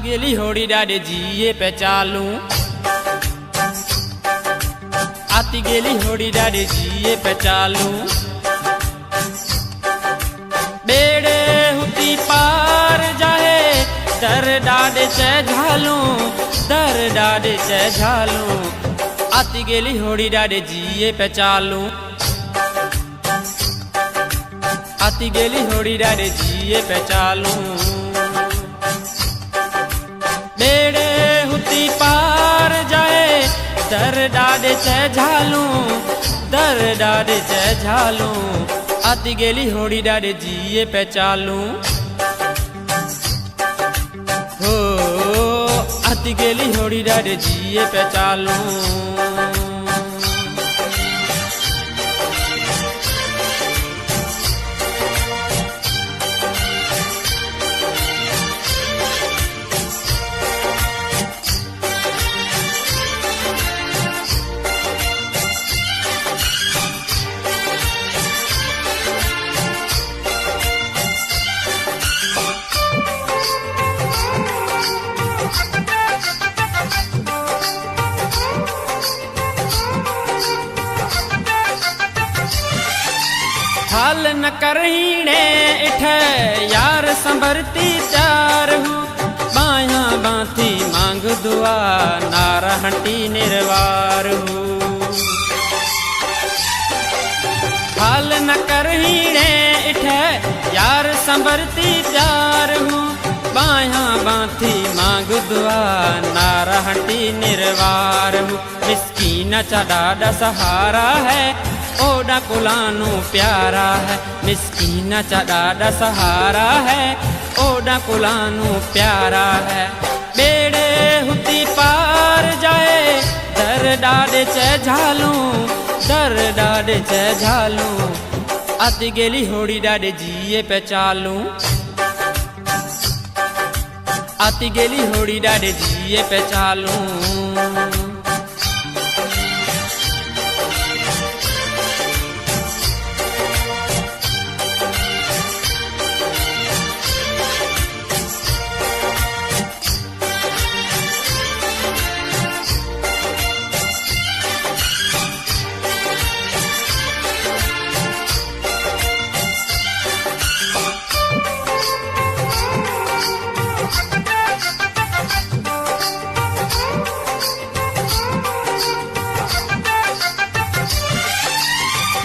गेली होड़ी डाडे जिए पे चालू, आती गेली होड़ी डाडे जिए पे चालू। बेड़े हुती पार जाए दर डाडे चे झालू, दर डाडे चे झालू। आती गेली होड़ी डाडे जिए पे चालू, आती गेली होड़ी डाडे जिए पे चालू। बेड़े हुती पार जाए दर डाडे चे झालू, दर डाडे चे झालू। आती गेली होड़ी डाडे जिए पे चालू, हो आती गेली होड़ी डाडे जिए पे चालू। हाल न करहीणे इठ यार संभरती चार हूँ, बाया बांथी मांग दुआ नारा हंटी निर्वार हूँ। हाल न करहीणे इठ यार संभरती चार हूँ, बाया बांथी मांग दुआ नारा हंटी निर्वार हूँ। मिस्कीन चा डाडा सहारा है ओडा कुलानू प्यारा है, मिस्कीन चा डाडा सहारा है ओडा कुलानू प्यारा है। बेड़े हुती पार जाए दर डाडे चे झालू, दर डाडे चे झालू। आती गेली होड़ी डाडे जिए पे चालू, आती गेली होड़ी डाडे जिए पे चालू।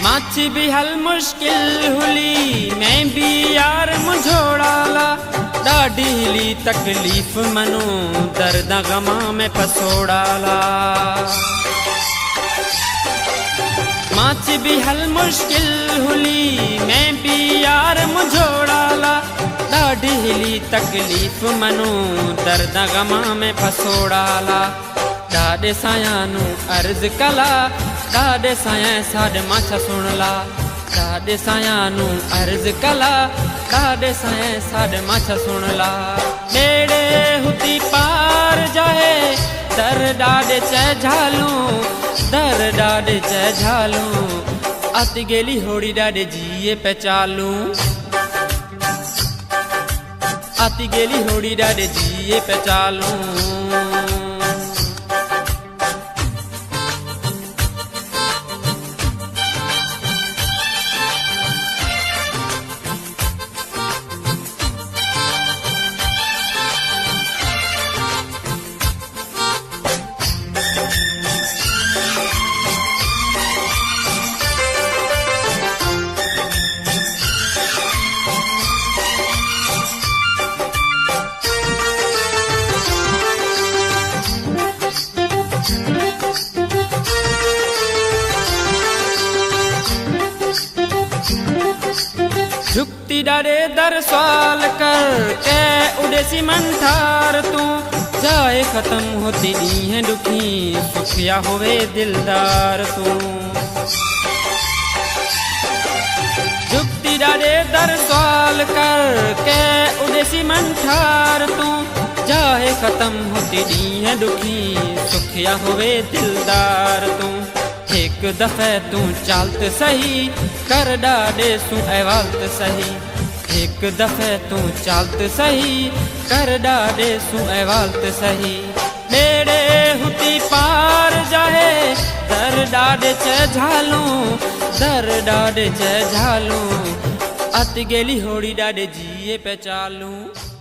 माची भी हल मुश्किल हुली मैं भी यार मुझोड़ाला, डाडी हिली तकलीफ मनु दर्द गमा में फसोड़ाला। माची भी हल मुश्किल हुली मैं भी यार मुझोड़ाला, डाडी हिली तकलीफ मनु दर्द गमा में फसोड़ाला। डाडे सायानू अर्ज कला डाडे साया साड माछा सुनला, डाडे सायानू अर्ज कला डाडे साया साड माछा सुनला। बेड़े हुती पार जाए दर डाडे चे झालू, दर डाडे चे झालू। आती गेली होड़ी डाडे जिए पे चालू, आती गेली होड़ी डाडे जिए पे चालू। झुकती डाडे दर सवाल कर के उड़ेसी मंठार तू, जाए खत्म होती दी है दुखी सुखिया होवे दिलदार तू। झुकती डाडे दर सवाल कर के उड़ेसी मंठार तू, जाए खत्म होती दी है दुखी सुखिया होवे दिलदार तू। एक दफे तू चालत सही कर डाडे सू अवालत सही, एक दफ़े तू चालत सही कर डाडे सू अवालत सही बेड़े हुती पार जाए दर डाडे च झालूं दर डाडे च झालूं अत गेली होड़ी डाडे जिए पे चालूं।